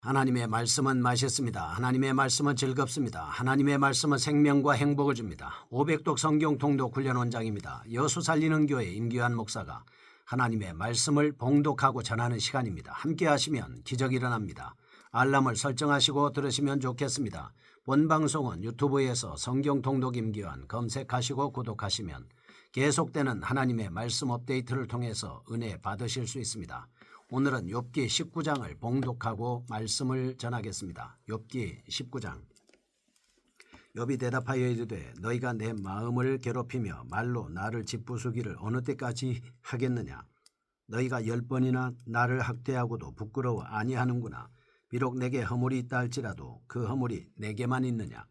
하나님의 말씀은 맛있습니다. 하나님의 말씀은 즐겁습니다. 하나님의 말씀은 생명과 행복을 줍니다. 500독 성경 통독 훈련 원장입니다. 여수 살리는 교회 임기환 목사가 하나님의 말씀을 봉독하고 전하는 시간입니다. 함께 하시면 기적이 일어납니다. 알람을 설정하시고 들으시면 좋겠습니다. 본 방송은 유튜브에서 성경 통독 임기환 검색하시고 구독하시면 계속되는 하나님의 말씀 업데이트를 통해서 은혜 받으실 수 있습니다. 오늘은 욥기 19장을 봉독하고 말씀을 전하겠습니다. 욥기 19장. 욥이 대답하여 이르되 너희가 내 마음을 괴롭히며 말로 나를 짓부수기를 어느 때까지 하겠느냐. 너희가 10번이나 나를 학대하고도 부끄러워 아니하는구나. 비록 내게 허물이 있다 할지라도 그 허물이 내게만 있느냐.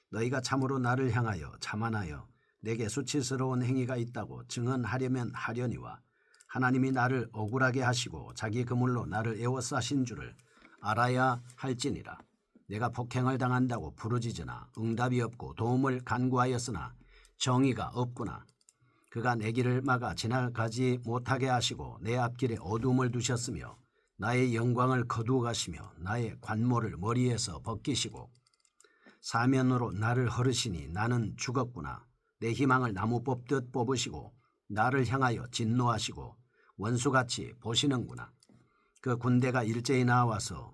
너희가 참으로 나를 향하여 자만하여 내게 수치스러운 행위가 있다고 증언하려면 하려니와 하나님이 나를 억울하게 하시고 자기 그물로 나를 에워싸신 줄을 알아야 할지니라. 내가 폭행을 당한다고 부르짖으나 응답이 없고 도움을 간구하였으나 정의가 없구나. 그가 내 길을 막아 지나가지 못하게 하시고 내 앞길에 어둠을 두셨으며 나의 영광을 거두어 가시며 나의 관모를 머리에서 벗기시고 사면으로 나를 허르시니 나는 죽었구나. 내 희망을 나무 뽑듯 뽑으시고 나를 향하여 진노하시고 원수같이 보시는구나. 그 군대가 일제히 나와서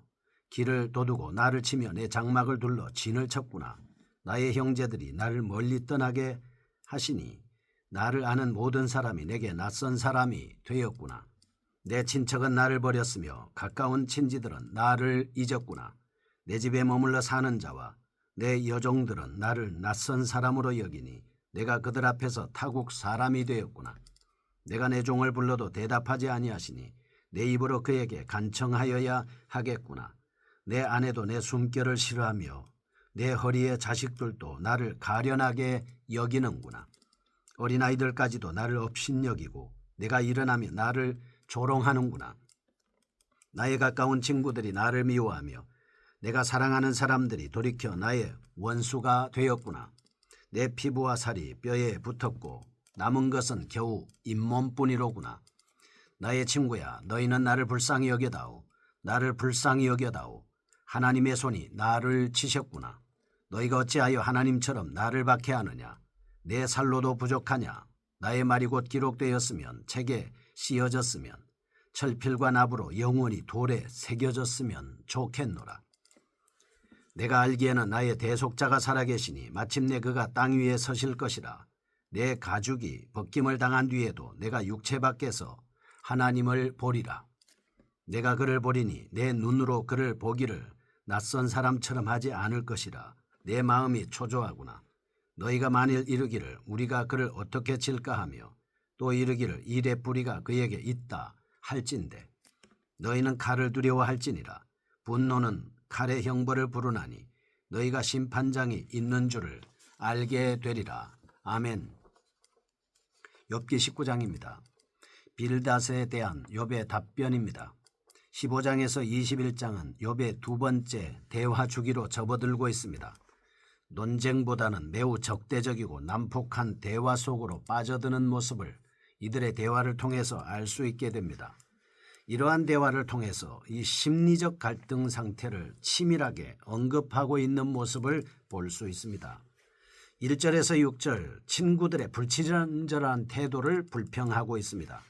길을 도두고 나를 치며 내 장막을 둘러 진을 쳤구나. 나의 형제들이 나를 멀리 떠나게 하시니 나를 아는 모든 사람이 내게 낯선 사람이 되었구나. 내 친척은 나를 버렸으며 가까운 친지들은 나를 잊었구나. 내 집에 머물러 사는 자와 내 여종들은 나를 낯선 사람으로 여기니 내가 그들 앞에서 타국 사람이 되었구나. 내가 내 종을 불러도 대답하지 아니하시니 내 입으로 그에게 간청하여야 하겠구나. 내 아내도 내 숨결을 싫어하며 내 허리의 자식들도 나를 가련하게 여기는구나. 어린아이들까지도 나를 업신여기고 내가 일어나면 나를 조롱하는구나. 나의 가까운 친구들이 나를 미워하며 내가 사랑하는 사람들이 돌이켜 나의 원수가 되었구나. 내 피부와 살이 뼈에 붙었고 남은 것은 겨우 잇몸뿐이로구나. 나의 친구야, 너희는 나를 불쌍히 여겨다오. 나를 불쌍히 여겨다오. 하나님의 손이 나를 치셨구나. 너희가 어찌하여 하나님처럼 나를 박해하느냐. 내 살로도 부족하냐. 나의 말이 곧 기록되었으면 책에 씌어졌으면 철필과 납으로 영원히 돌에 새겨졌으면 좋겠노라. 내가 알기에는 나의 대속자가 살아계시니 마침내 그가 땅 위에 서실 것이라. 내 가죽이 벗김을 당한 뒤에도 내가 육체 밖에서 하나님을 보리라. 내가 그를 보리니 내 눈으로 그를 보기를 낯선 사람처럼 하지 않을 것이라. 내 마음이 초조하구나. 너희가 만일 이르기를 우리가 그를 어떻게 칠까 하며 또 이르기를 일의 뿌리가 그에게 있다 할진대 너희는 칼을 두려워할지니라. 분노는 칼의 형벌을 부르나니 너희가 심판장이 있는 줄을 알게 되리라. 아멘. 욥기 19장입니다. 빌닷에 대한 욥의 답변입니다. 15장에서 21장은 욥의 두 번째 대화 주기로 접어들고 있습니다. 논쟁보다는 매우 적대적이고 난폭한 대화 속으로 빠져드는 모습을 이들의 대화를 통해서 알 수 있게 됩니다. 이러한 대화를 통해서 이 심리적 갈등 상태를 치밀하게 언급하고 있는 모습을 볼 수 있습니다. 1절에서 6절 친구들의 불친절한 태도를 불평하고 있습니다.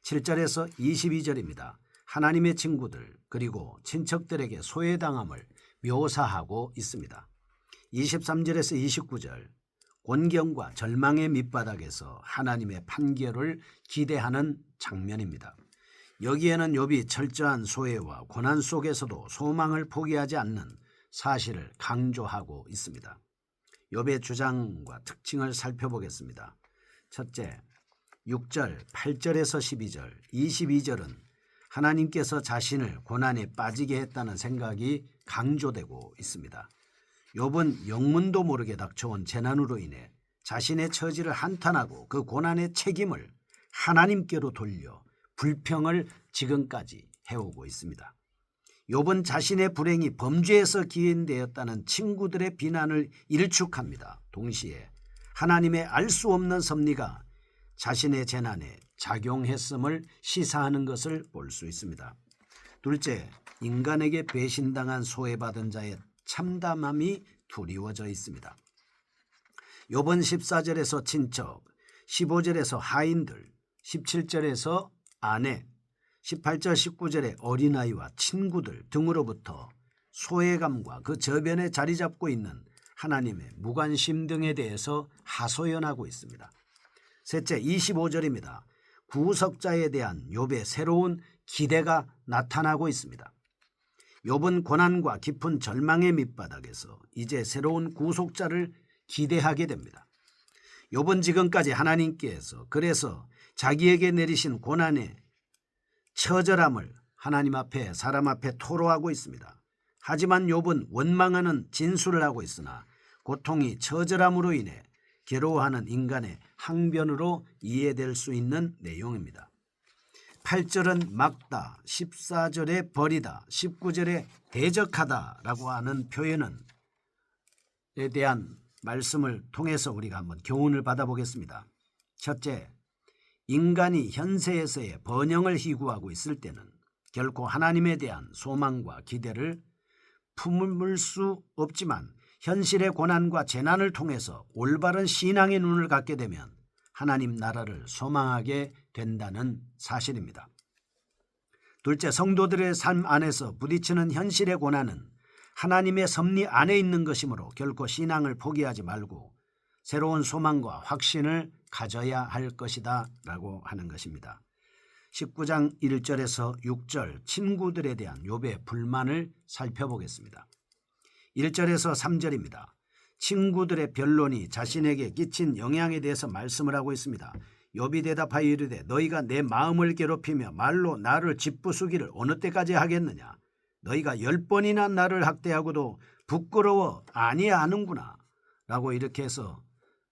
7절에서 22절입니다. 하나님의 친구들 그리고 친척들에게 소외당함을 묘사하고 있습니다. 23절에서 29절 곤경과 절망의 밑바닥에서 하나님의 판결을 기대하는 장면입니다. 여기에는 욥이 철저한 소외와 고난 속에서도 소망을 포기하지 않는 사실을 강조하고 있습니다. 욥의 주장과 특징을 살펴보겠습니다. 첫째, 6절, 8절에서 12절, 22절은 하나님께서 자신을 고난에 빠지게 했다는 생각이 강조되고 있습니다. 욥은 영문도 모르게 닥쳐온 재난으로 인해 자신의 처지를 한탄하고 그 고난의 책임을 하나님께로 돌려 불평을 지금까지 해오고 있습니다. 욥은 자신의 불행이 범죄에서 기인되었다는 친구들의 비난을 일축합니다. 동시에 하나님의 알 수 없는 섭리가 자신의 재난에 작용했음을 시사하는 것을 볼 수 있습니다. 둘째, 인간에게 배신당한 소외받은 자의 참담함이 두리워져 있습니다. 욥은 14절에서 친척, 15절에서 하인들, 17절에서 아내, 18절 19절에 어린아이와 친구들 등으로부터 소외감과 그 저변에 자리 잡고 있는 하나님의 무관심 등에 대해서 하소연하고 있습니다. 셋째, 25절입니다. 구속자에 대한 욥의 새로운 기대가 나타나고 있습니다. 욥은 고난과 깊은 절망의 밑바닥에서 이제 새로운 구속자를 기대하게 됩니다. 욥은 지금까지 하나님께서 그래서 자기에게 내리신 고난의 처절함을 하나님 앞에 사람 앞에 토로하고 있습니다. 하지만 욥은 원망하는 진술을 하고 있으나 고통이 처절함으로 인해 괴로워하는 인간의 항변으로 이해될 수 있는 내용입니다. 8절은 막다, 14절에 버리다, 19절에 대적하다라고 하는 표현에 대한 말씀을 통해서 우리가 한번 교훈을 받아보겠습니다. 첫째, 인간이 현세에서의 번영을 희구하고 있을 때는 결코 하나님에 대한 소망과 기대를 품을 수 없지만 현실의 고난과 재난을 통해서 올바른 신앙의 눈을 갖게 되면 하나님 나라를 소망하게 된다는 사실입니다. 둘째, 성도들의 삶 안에서 부딪히는 현실의 고난은 하나님의 섭리 안에 있는 것이므로 결코 신앙을 포기하지 말고 새로운 소망과 확신을 가져야 할 것이다 라고 하는 것입니다. 19장 1절에서 6절 친구들에 대한 욥의 불만을 살펴보겠습니다. 1절에서 3절입니다. 친구들의 변론이 자신에게 끼친 영향에 대해서 말씀을 하고 있습니다. 욥이 대답하여 이르되 너희가 내 마음을 괴롭히며 말로 나를 짓부수기를 어느 때까지 하겠느냐. 너희가 10번이나 나를 학대하고도 부끄러워 아니하는구나 라고 이렇게 해서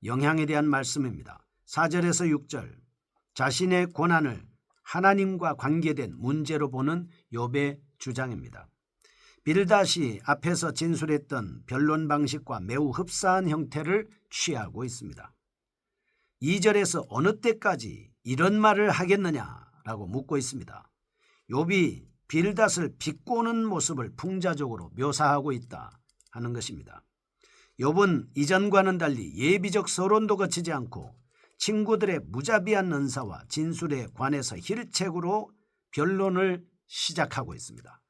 영향에 대한 말씀입니다. 4절에서 6절 자신의 고난을 하나님과 관계된 문제로 보는 욥의 주장입니다. 빌닷이 앞에서 진술했던 변론 방식과 매우 흡사한 형태를 취하고 있습니다. 2절에서 어느 때까지 이런 말을 하겠느냐라고 묻고 있습니다. 욥이 빌닷을 비꼬는 모습을 풍자적으로 묘사하고 있다 하는 것입니다. 욥은 이전과는 달리 예비적 서론도 거치지 않고 친구들의 무자비한 은사와 진술에 관해서 힐책으로 변론을 시작하고 있습니다.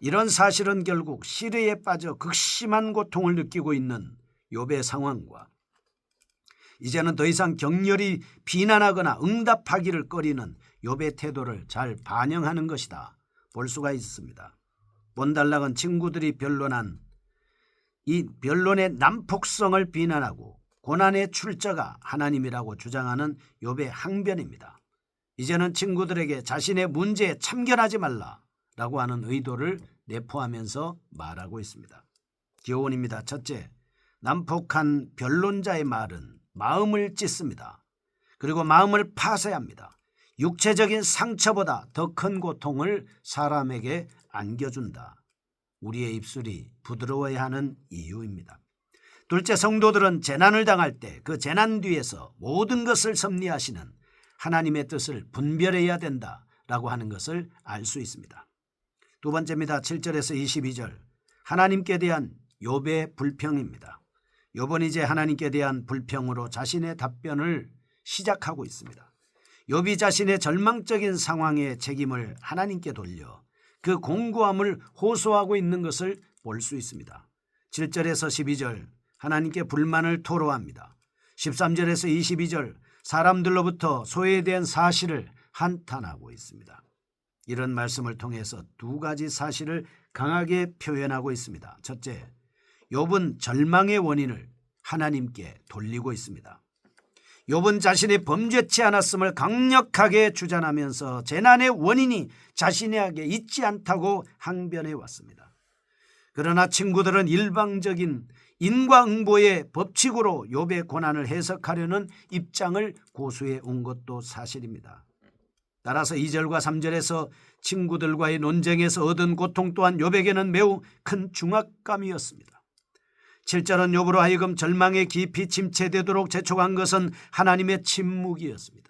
이런 사실은 결국 시르에 빠져 극심한 고통을 느끼고 있는 욥의 상황과 이제는 더 이상 격렬히 비난하거나 응답하기를 꺼리는 욥의 태도를 잘 반영하는 것이다 볼 수가 있습니다. 본달락은 친구들이 변론한 이 변론의 난폭성을 비난하고 고난의 출처가 하나님이라고 주장하는 욥의 항변입니다. 이제는 친구들에게 자신의 문제에 참견하지 말라라고 하는 의도를 내포하면서 말하고 있습니다. 교훈입니다. 첫째, 난폭한 변론자의 말은 마음을 찢습니다. 그리고 마음을 파쇄합니다. 육체적인 상처보다 더 큰 고통을 사람에게 안겨준다. 우리의 입술이 부드러워야 하는 이유입니다. 둘째, 성도들은 재난을 당할 때 그 재난 뒤에서 모든 것을 섭리하시는 하나님의 뜻을 분별해야 된다라고 하는 것을 알 수 있습니다. 두 번째입니다. 7절에서 22절 하나님께 대한 욥의 불평입니다. 욥은 이제 하나님께 대한 불평으로 자신의 답변을 시작하고 있습니다. 욥이 자신의 절망적인 상황의 책임을 하나님께 돌려 그 공고함을 호소하고 있는 것을 볼 수 있습니다. 7절에서 12절 하나님께 불만을 토로합니다. 13절에서 22절 사람들로부터 소외된 사실을 한탄하고 있습니다. 이런 말씀을 통해서 두 가지 사실을 강하게 표현하고 있습니다. 첫째, 욥은 절망의 원인을 하나님께 돌리고 있습니다. 욥은 자신이 범죄치 않았음을 강력하게 주장하면서 재난의 원인이 자신에게 있지 않다고 항변해 왔습니다. 그러나 친구들은 일방적인 인과응보의 법칙으로 욥의 고난을 해석하려는 입장을 고수해 온 것도 사실입니다. 따라서 2절과 3절에서 친구들과의 논쟁에서 얻은 고통 또한 욥에게는 매우 큰 중압감이었습니다. 7절은 욥으로 하여금 절망에 깊이 침체되도록 재촉한 것은 하나님의 침묵이었습니다.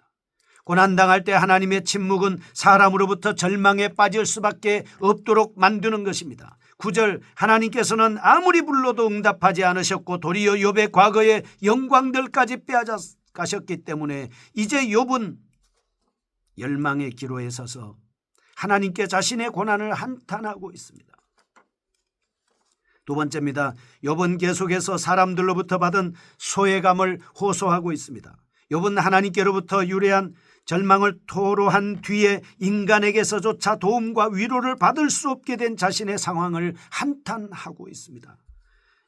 고난당할 때 하나님의 침묵은 사람으로부터 절망에 빠질 수밖에 없도록 만드는 것입니다. 9절, 하나님께서는 아무리 불러도 응답하지 않으셨고 도리어 욥의 과거의 영광들까지 빼앗아가셨기 때문에 이제 욥은 열망의 기로에 서서 하나님께 자신의 고난을 한탄하고 있습니다. 두 번째입니다. 욥은 계속해서 사람들로부터 받은 소외감을 호소하고 있습니다. 욥은 하나님께로부터 유래한 절망을 토로한 뒤에 인간에게서조차 도움과 위로를 받을 수 없게 된 자신의 상황을 한탄하고 있습니다.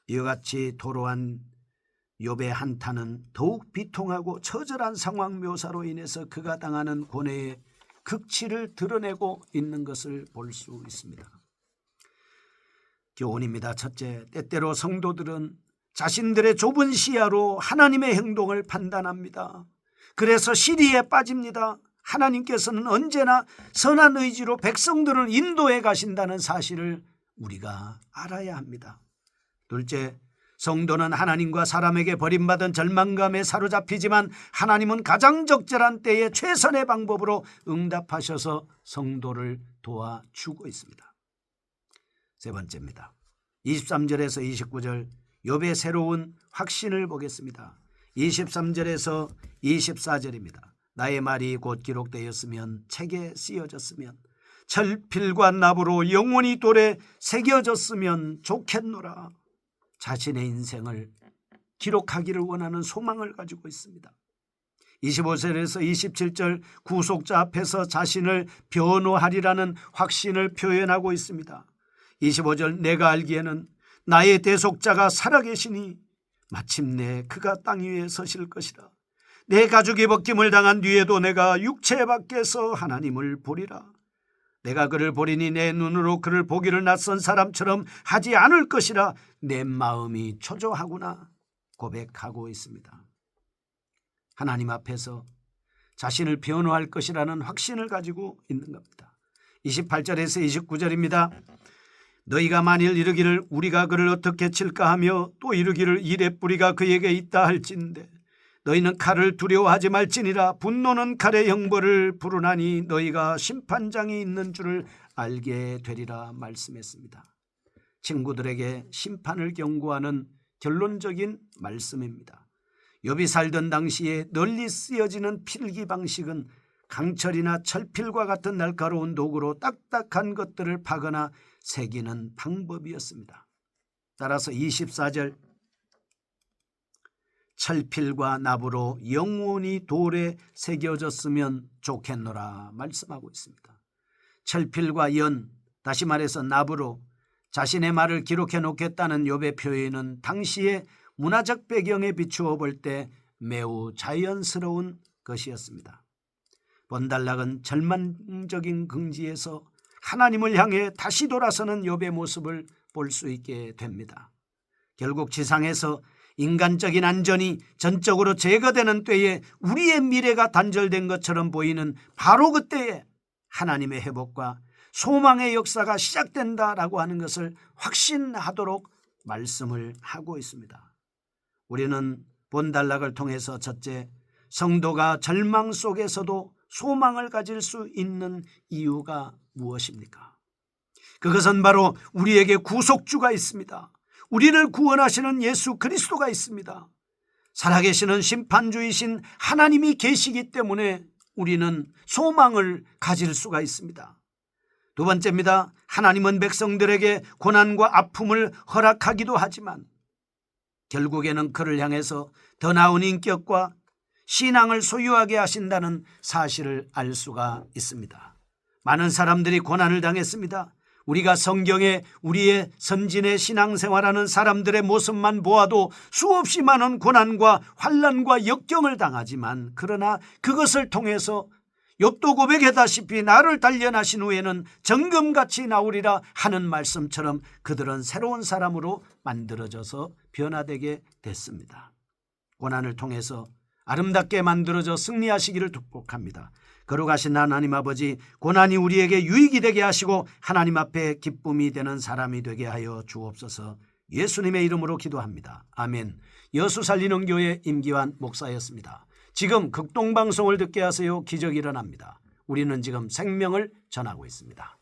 이와 같이 토로한 욥의 한탄은 더욱 비통하고 처절한 상황 묘사로 인해서 그가 당하는 고뇌의 극치를 드러내고 있는 것을 볼 수 있습니다. 교훈입니다. 첫째, 때때로 성도들은 자신들의 좁은 시야로 하나님의 행동을 판단합니다. 그래서 시리에 빠집니다. 하나님께서는 언제나 선한 의지로 백성들을 인도해 가신다는 사실을 우리가 알아야 합니다. 둘째, 성도는 하나님과 사람에게 버림받은 절망감에 사로잡히지만 하나님은 가장 적절한 때에 최선의 방법으로 응답하셔서 성도를 도와주고 있습니다. 세 번째입니다. 23절에서 29절 욥의 새로운 확신을 보겠습니다. 23절에서 24절입니다. 나의 말이 곧 기록되었으면 책에 쓰여졌으면 철필과 납으로 영원히 돌에 새겨졌으면 좋겠노라. 자신의 인생을 기록하기를 원하는 소망을 가지고 있습니다. 25절에서 27절 구속자 앞에서 자신을 변호하리라는 확신을 표현하고 있습니다. 25절 내가 알기에는 나의 대속자가 살아계시니 마침내 그가 땅 위에 서실 것이라. 내 가죽이 벗김을 당한 뒤에도 내가 육체 밖에서 하나님을 보리라. 내가 그를 보리니 내 눈으로 그를 보기를 낯선 사람처럼 하지 않을 것이라. 내 마음이 초조하구나 고백하고 있습니다. 하나님 앞에서 자신을 변호할 것이라는 확신을 가지고 있는 겁니다. 28절에서 29절입니다. 너희가 만일 이르기를 우리가 그를 어떻게 칠까 하며 또 이르기를 이레 뿌리가 그에게 있다 할진대 너희는 칼을 두려워하지 말지니라. 분노는 칼의 형벌을 부르나니 너희가 심판장이 있는 줄을 알게 되리라 말씀했습니다. 친구들에게 심판을 경고하는 결론적인 말씀입니다. 욥이 살던 당시에 널리 쓰여지는 필기 방식은 강철이나 철필과 같은 날카로운 도구로 딱딱한 것들을 파거나 새기는 방법이었습니다. 따라서 24절 철필과 납으로 영원히 돌에 새겨졌으면 좋겠노라 말씀하고 있습니다. 철필과 연, 다시 말해서 납으로 자신의 말을 기록해 놓겠다는 욥의 표현은 당시의 문화적 배경에 비추어 볼 때 매우 자연스러운 것이었습니다. 본달락은 절망적인 긍지에서 하나님을 향해 다시 돌아서는 욥의 모습을 볼 수 있게 됩니다. 결국 지상에서 인간적인 안전이 전적으로 제거되는 때에 우리의 미래가 단절된 것처럼 보이는 바로 그때에 하나님의 회복과 소망의 역사가 시작된다라고 하는 것을 확신하도록 말씀을 하고 있습니다. 우리는 본달락을 통해서 첫째, 성도가 절망 속에서도 소망을 가질 수 있는 이유가 무엇입니까? 그것은 바로 우리에게 구속주가 있습니다. 우리를 구원하시는 예수 그리스도가 있습니다. 살아계시는 심판주이신 하나님이 계시기 때문에 우리는 소망을 가질 수가 있습니다. 두 번째입니다. 하나님은 백성들에게 고난과 아픔을 허락하기도 하지만 결국에는 그를 향해서 더 나은 인격과 신앙을 소유하게 하신다는 사실을 알 수가 있습니다. 많은 사람들이 고난을 당했습니다. 우리가 성경에 우리의 선진의 신앙생활하는 사람들의 모습만 보아도 수없이 많은 고난과 환난과 역경을 당하지만 그러나 그것을 통해서 욥도 고백했다시피 나를 단련하신 후에는 정금같이 나오리라 하는 말씀처럼 그들은 새로운 사람으로 만들어져서 변화되게 됐습니다. 고난을 통해서 아름답게 만들어져 승리하시기를 축복합니다. 거룩하신 하나님 아버지, 고난이 우리에게 유익이 되게 하시고 하나님 앞에 기쁨이 되는 사람이 되게 하여 주옵소서. 예수님의 이름으로 기도합니다. 아멘. 여수 살리는 교회 임기환 목사였습니다. 지금 극동방송을 듣게 하세요. 기적이 일어납니다. 우리는 지금 생명을 전하고 있습니다.